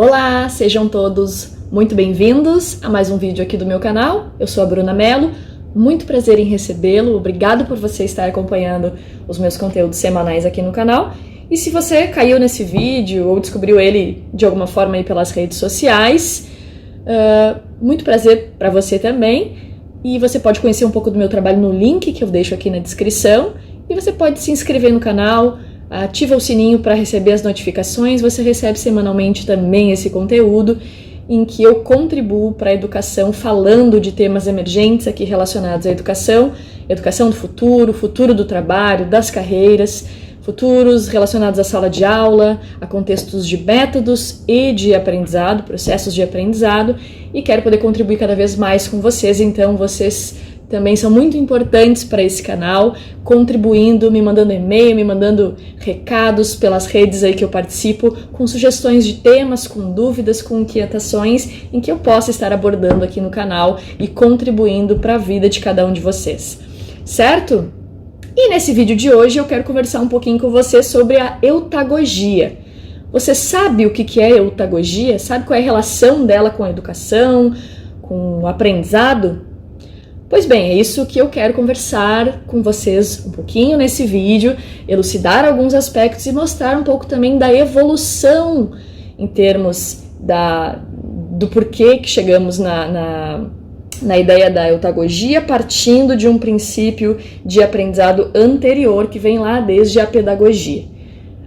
Olá, sejam todos muito bem-vindos a mais um vídeo aqui do meu canal. Eu sou a Bruna Mello, muito prazer em recebê-lo, obrigado por você estar acompanhando os meus conteúdos semanais aqui no canal. E se você caiu nesse vídeo ou descobriu ele de alguma forma aí pelas redes sociais, muito prazer para você também. E você pode conhecer um pouco do meu trabalho no link que eu deixo aqui na descrição. E você pode se inscrever no canal, ativa o sininho para receber as notificações. Você recebe semanalmente também esse conteúdo em que eu contribuo para a educação falando de temas emergentes aqui relacionados à educação, educação do futuro, futuro do trabalho, das carreiras, futuros relacionados à sala de aula, a contextos de métodos e de aprendizado, processos de aprendizado, e quero poder contribuir cada vez mais com vocês, então vocês também são muito importantes para esse canal, contribuindo, me mandando e-mail, me mandando recados pelas redes aí que eu participo, com sugestões de temas, com dúvidas, com inquietações, em que eu possa estar abordando aqui no canal e contribuindo para a vida de cada um de vocês, certo? E nesse vídeo de hoje eu quero conversar um pouquinho com você sobre a eutagogia. Você sabe o que é eutagogia? Sabe qual é a relação dela com a educação, com o aprendizado? Pois bem, é isso que eu quero conversar com vocês um pouquinho nesse vídeo, elucidar alguns aspectos e mostrar um pouco também da evolução em termos do porquê que chegamos na ideia da eutagogia, partindo de um princípio de aprendizado anterior que vem lá desde a pedagogia.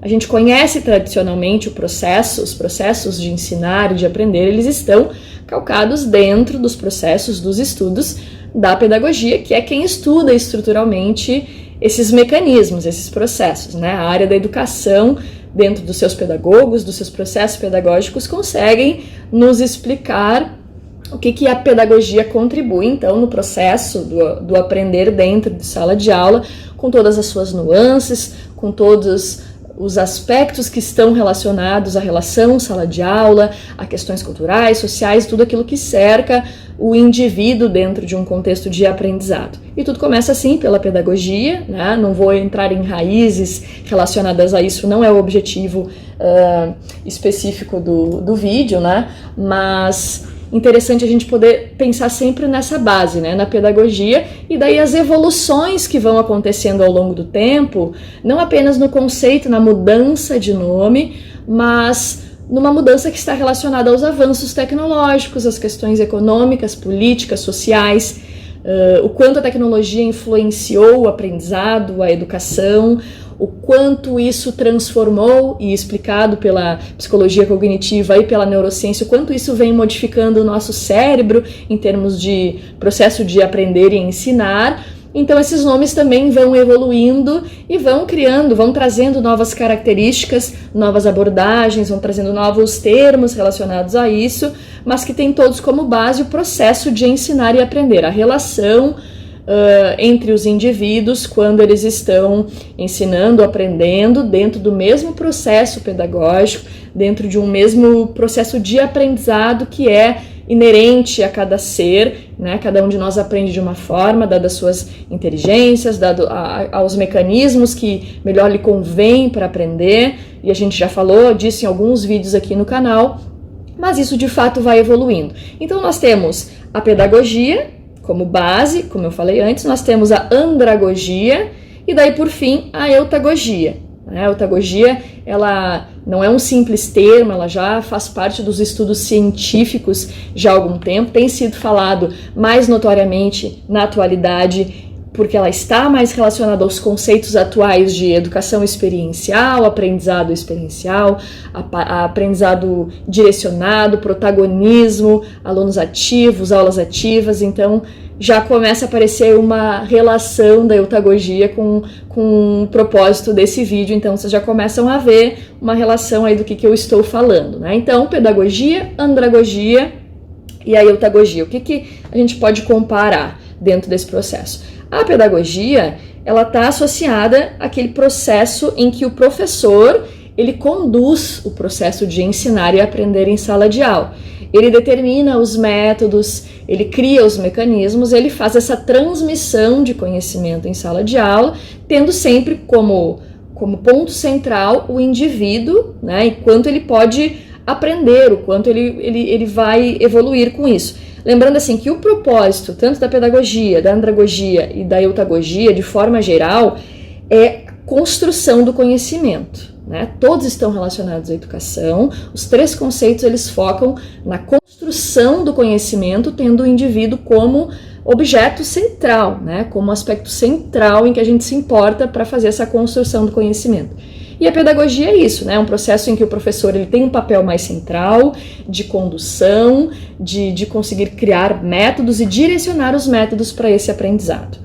A gente conhece tradicionalmente os processos de ensinar e de aprender, eles estão calcados dentro dos processos dos estudos da pedagogia, que é quem estuda estruturalmente esses mecanismos, esses processos, né? A área da educação, dentro dos seus pedagogos, dos seus processos pedagógicos, conseguem nos explicar o que a pedagogia contribui, então, no processo do aprender dentro de sala de aula, com todas as suas nuances, com todos os aspectos que estão relacionados à relação sala de aula, a questões culturais, sociais, tudo aquilo que cerca o indivíduo dentro de um contexto de aprendizado. E tudo começa assim pela pedagogia, né? Não vou entrar em raízes relacionadas a isso, não é o objetivo específico do vídeo, né? Mas interessante a gente poder pensar sempre nessa base, né, na pedagogia, e daí as evoluções que vão acontecendo ao longo do tempo, não apenas no conceito, na mudança de nome, mas numa mudança que está relacionada aos avanços tecnológicos, às questões econômicas, políticas, sociais, o quanto a tecnologia influenciou o aprendizado, a educação, o quanto isso transformou, e explicado pela psicologia cognitiva e pela neurociência, o quanto isso vem modificando o nosso cérebro em termos de processo de aprender e ensinar. Então esses nomes também vão evoluindo e vão criando, vão trazendo novas características, novas abordagens, vão trazendo novos termos relacionados a isso, mas que tem todos como base o processo de ensinar e aprender, a relação entre os indivíduos quando eles estão ensinando, aprendendo dentro do mesmo processo pedagógico, dentro de um mesmo processo de aprendizado que é inerente a cada ser, né? Cada um de nós aprende de uma forma, dadas suas inteligências, dado aos mecanismos que melhor lhe convém para aprender, e a gente já falou disso em alguns vídeos aqui no canal, mas isso de fato vai evoluindo. Então nós temos a pedagogia como base, como eu falei antes, nós temos a andragogia e daí por fim a eutagogia. A eutagogia, ela não é um simples termo, ela já faz parte dos estudos científicos já há algum tempo, tem sido falado mais notoriamente na atualidade, porque ela está mais relacionada aos conceitos atuais de educação experiencial, aprendizado experiencial, aprendizado direcionado, protagonismo, alunos ativos, aulas ativas. Então já começa a aparecer uma relação da eutagogia com o propósito desse vídeo, então vocês já começam a ver uma relação aí do que eu estou falando, né? Então, pedagogia, andragogia e a eutagogia, o que a gente pode comparar dentro desse processo? A pedagogia, ela está associada àquele processo em que o professor, ele conduz o processo de ensinar e aprender em sala de aula. Ele determina os métodos, ele cria os mecanismos, ele faz essa transmissão de conhecimento em sala de aula, tendo sempre como ponto central o indivíduo, né, enquanto ele pode aprender, o quanto ele vai evoluir com isso. Lembrando assim que o propósito, tanto da pedagogia, da andragogia e da eutagogia, de forma geral, é construção do conhecimento, né? Todos estão relacionados à educação. Os três conceitos eles focam na construção do conhecimento, tendo o indivíduo como objeto central, né? Como aspecto central em que a gente se importa para fazer essa construção do conhecimento. E a pedagogia é isso, né? É um processo em que o professor ele tem um papel mais central, de condução, de conseguir criar métodos e direcionar os métodos para esse aprendizado.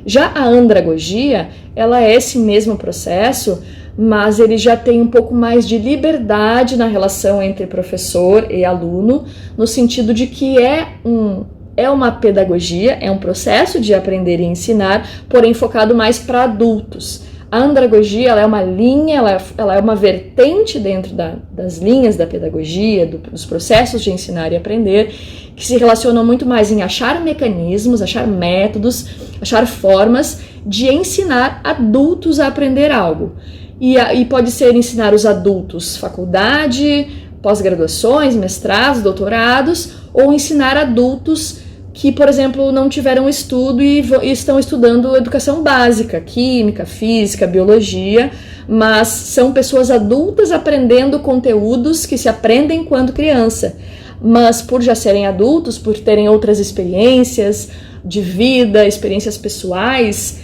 Já a andragogia, ela é esse mesmo processo, mas ele já tem um pouco mais de liberdade na relação entre professor e aluno, no sentido de que é uma pedagogia, é um processo de aprender e ensinar, porém focado mais para adultos. A andragogia ela é uma linha, ela é uma vertente dentro das linhas da pedagogia, dos processos de ensinar e aprender, que se relacionam muito mais em achar mecanismos, achar métodos, achar formas de ensinar adultos a aprender algo. E pode ser ensinar os adultos faculdade, pós-graduações, mestrados, doutorados, ou ensinar adultos que, por exemplo, não tiveram estudo e estão estudando educação básica, química, física, biologia, mas são pessoas adultas aprendendo conteúdos que se aprendem quando criança. Mas por já serem adultos, por terem outras experiências de vida, experiências pessoais,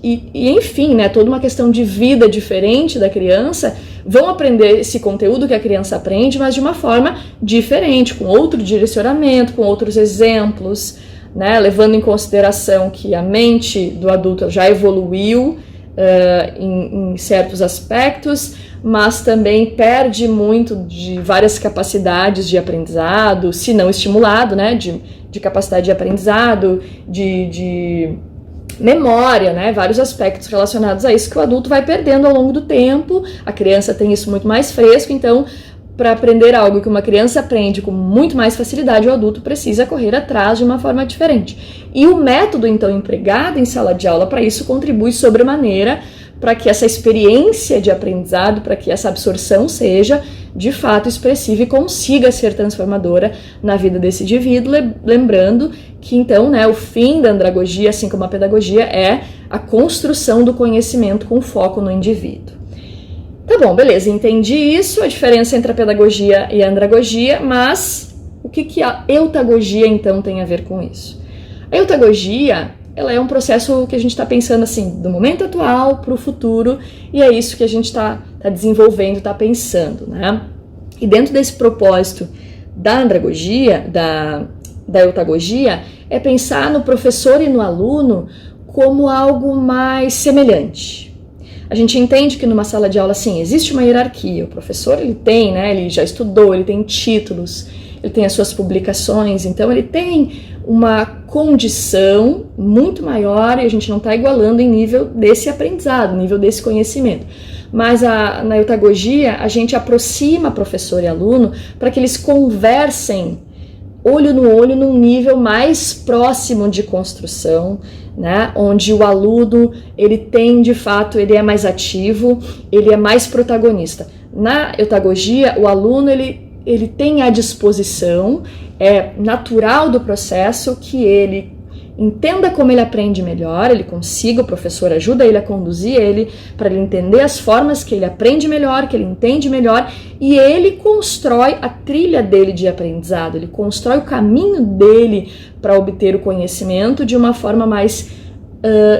enfim, né, toda uma questão de vida diferente da criança, vão aprender esse conteúdo que a criança aprende, mas de uma forma diferente, com outro direcionamento, com outros exemplos, né, levando em consideração que a mente do adulto já evoluiu em certos aspectos, mas também perde muito de várias capacidades de aprendizado, se não estimulado, né, de capacidade de aprendizado, de memória, né, vários aspectos relacionados a isso que o adulto vai perdendo ao longo do tempo. A criança tem isso muito mais fresco, então para aprender algo que uma criança aprende com muito mais facilidade, o adulto precisa correr atrás de uma forma diferente. E o método, então, empregado em sala de aula para isso contribui sobremaneira para que essa experiência de aprendizado, para que essa absorção seja de fato expressiva e consiga ser transformadora na vida desse indivíduo, lembrando que então, né, o fim da andragogia, assim como a pedagogia, é a construção do conhecimento com foco no indivíduo. Tá bom, beleza, entendi isso, a diferença entre a pedagogia e a andragogia, mas o que a eutagogia então tem a ver com isso? A eutagogia, ela é um processo que a gente está pensando assim, do momento atual para o futuro, e é isso que a gente está desenvolvendo, está pensando, né? E dentro desse propósito da andragogia, da eutagogia, é pensar no professor e no aluno como algo mais semelhante. A gente entende que numa sala de aula, sim, existe uma hierarquia. O professor, ele tem, né, ele já estudou, ele tem títulos, ele tem as suas publicações, então ele tem uma condição muito maior e a gente não está igualando em nível desse aprendizado, nível desse conhecimento. Mas na eutagogia, a gente aproxima professor e aluno para que eles conversem olho no olho num nível mais próximo de construção, né? Onde o aluno, ele tem, de fato, ele é mais ativo, ele é mais protagonista. Na eutagogia, o aluno, ele tem à disposição, é natural do processo que ele entenda como ele aprende melhor, ele consiga, o professor ajuda ele a conduzir ele para ele entender as formas que ele aprende melhor, que ele entende melhor, e ele constrói a trilha dele de aprendizado, ele constrói o caminho dele para obter o conhecimento de uma forma mais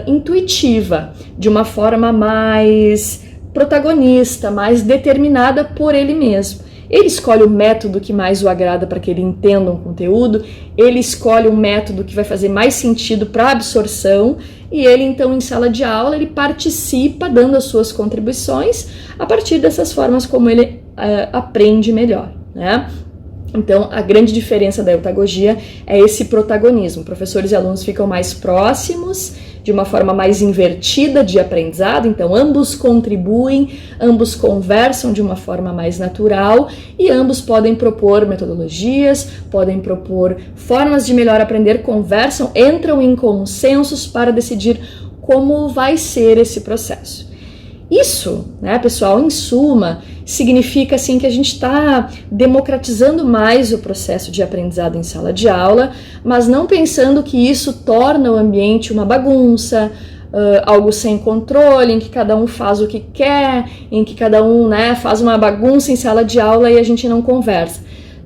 intuitiva, de uma forma mais protagonista, mais determinada por ele mesmo. Ele escolhe o método que mais o agrada para que ele entenda um conteúdo, ele escolhe um método que vai fazer mais sentido para a absorção, e ele então em sala de aula ele participa dando as suas contribuições a partir dessas formas como ele aprende melhor, né? Então a grande diferença da eutagogia é esse protagonismo. Professores e alunos ficam mais próximos, de uma forma mais invertida de aprendizado, então ambos contribuem, ambos conversam de uma forma mais natural e ambos podem propor metodologias, podem propor formas de melhor aprender, conversam, entram em consensos para decidir como vai ser esse processo. Isso, né, pessoal, em suma, significa assim que a gente está democratizando mais o processo de aprendizado em sala de aula, mas não pensando que isso torna o ambiente uma bagunça, algo sem controle, em que cada um faz o que quer, em que cada um, né, faz uma bagunça em sala de aula e a gente não conversa.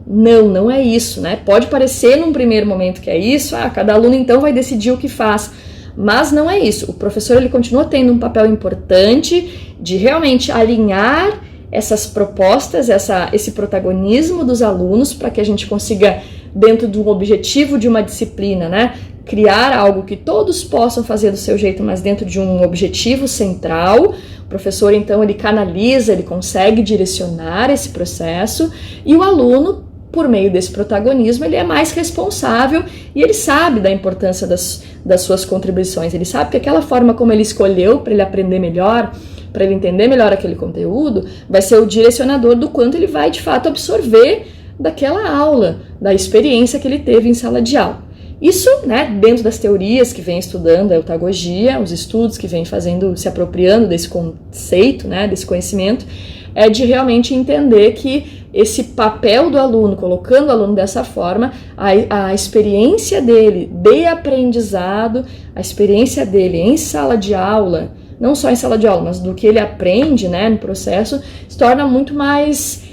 Não, não é isso, né? Pode parecer num primeiro momento que é isso, cada aluno então vai decidir o que faz, mas não é isso. O professor ele continua tendo um papel importante de realmente alinhar essas propostas, esse protagonismo dos alunos para que a gente consiga, dentro do objetivo de uma disciplina, né, criar algo que todos possam fazer do seu jeito, mas dentro de um objetivo central. O professor, então, ele canaliza, ele consegue direcionar esse processo e o aluno, por meio desse protagonismo, ele é mais responsável e ele sabe da importância das suas contribuições. Ele sabe que aquela forma como ele escolheu para ele aprender melhor, para ele entender melhor aquele conteúdo, vai ser o direcionador do quanto ele vai, de fato, absorver daquela aula, da experiência que ele teve em sala de aula. Isso, né, dentro das teorias que vem estudando a eutagogia, os estudos que vem fazendo, se apropriando desse conceito, né, desse conhecimento, é de realmente entender que esse papel do aluno, colocando o aluno dessa forma, a experiência dele de aprendizado, a experiência dele em sala de aula, não só em sala de aula, mas do que ele aprende, né, no processo, se torna muito mais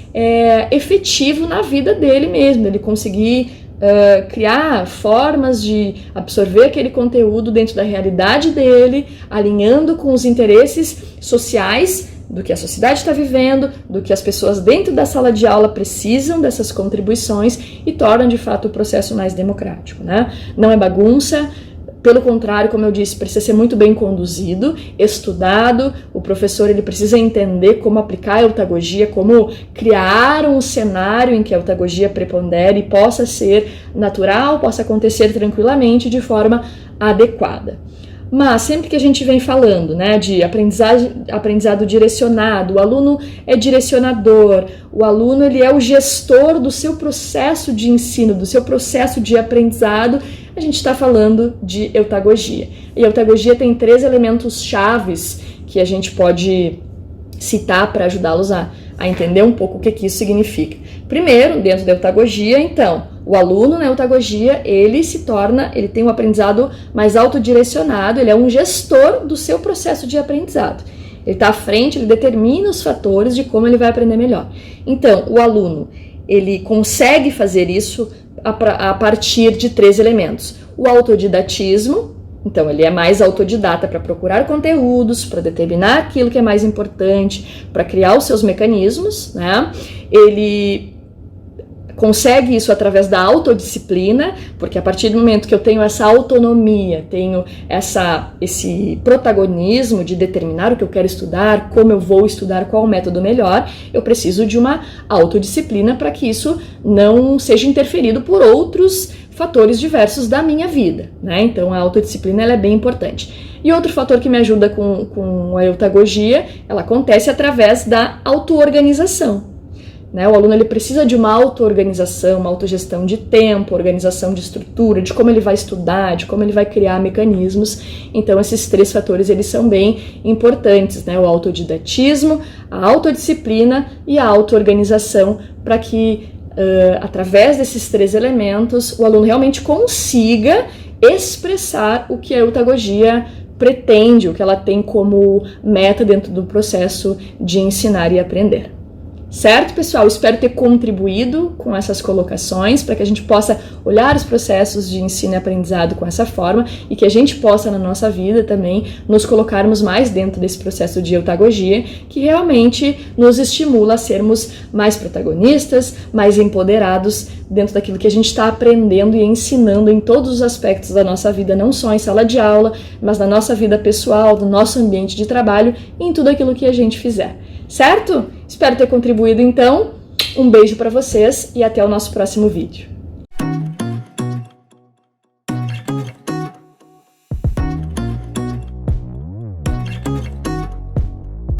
efetivo na vida dele mesmo, ele conseguir criar formas de absorver aquele conteúdo dentro da realidade dele, alinhando com os interesses sociais do que a sociedade está vivendo, do que as pessoas dentro da sala de aula precisam dessas contribuições e tornam de fato o processo mais democrático, né? Não é bagunça. Pelo contrário, como eu disse, precisa ser muito bem conduzido, estudado. O professor ele precisa entender como aplicar a eutagogia, como criar um cenário em que a eutagogia prepondere e possa ser natural, possa acontecer tranquilamente de forma adequada. Mas sempre que a gente vem falando, né, de aprendizado direcionado, o aluno é direcionador, o aluno ele é o gestor do seu processo de ensino, do seu processo de aprendizado, a gente está falando de eutagogia. E a eutagogia tem 3 elementos chaves que a gente pode citar para ajudá-los a entender um pouco o que isso significa. Primeiro, dentro da eutagogia, então, o aluno na eutagogia, ele tem um aprendizado mais autodirecionado, ele é um gestor do seu processo de aprendizado. Ele está à frente, ele determina os fatores de como ele vai aprender melhor. Então, o aluno, ele consegue fazer isso a partir de 3 elementos. O autodidatismo, então ele é mais autodidata para procurar conteúdos, para determinar aquilo que é mais importante, para criar os seus mecanismos, né? Ele consegue isso através da autodisciplina, porque a partir do momento que eu tenho essa autonomia, tenho esse protagonismo de determinar o que eu quero estudar, como eu vou estudar, qual o método melhor, eu preciso de uma autodisciplina para que isso não seja interferido por outros fatores diversos da minha vida, né? Então a autodisciplina ela é bem importante. E outro fator que me ajuda com a eutagogia, ela acontece através da auto-organização. Né? O aluno ele precisa de uma auto-organização, uma autogestão de tempo, organização de estrutura, de como ele vai estudar, de como ele vai criar mecanismos. Então esses 3 fatores eles são bem importantes, né? O autodidatismo, a autodisciplina e a auto-organização, para que através desses 3 elementos o aluno realmente consiga expressar o que a eutagogia pretende, o que ela tem como meta dentro do processo de ensinar e aprender. Certo, pessoal? Espero ter contribuído com essas colocações para que a gente possa olhar os processos de ensino e aprendizado com essa forma e que a gente possa, na nossa vida também, nos colocarmos mais dentro desse processo de eutagogia que realmente nos estimula a sermos mais protagonistas, mais empoderados dentro daquilo que a gente está aprendendo e ensinando em todos os aspectos da nossa vida, não só em sala de aula, mas na nossa vida pessoal, no nosso ambiente de trabalho e em tudo aquilo que a gente fizer. Certo? Espero ter contribuído então. Um beijo para vocês e até o nosso próximo vídeo.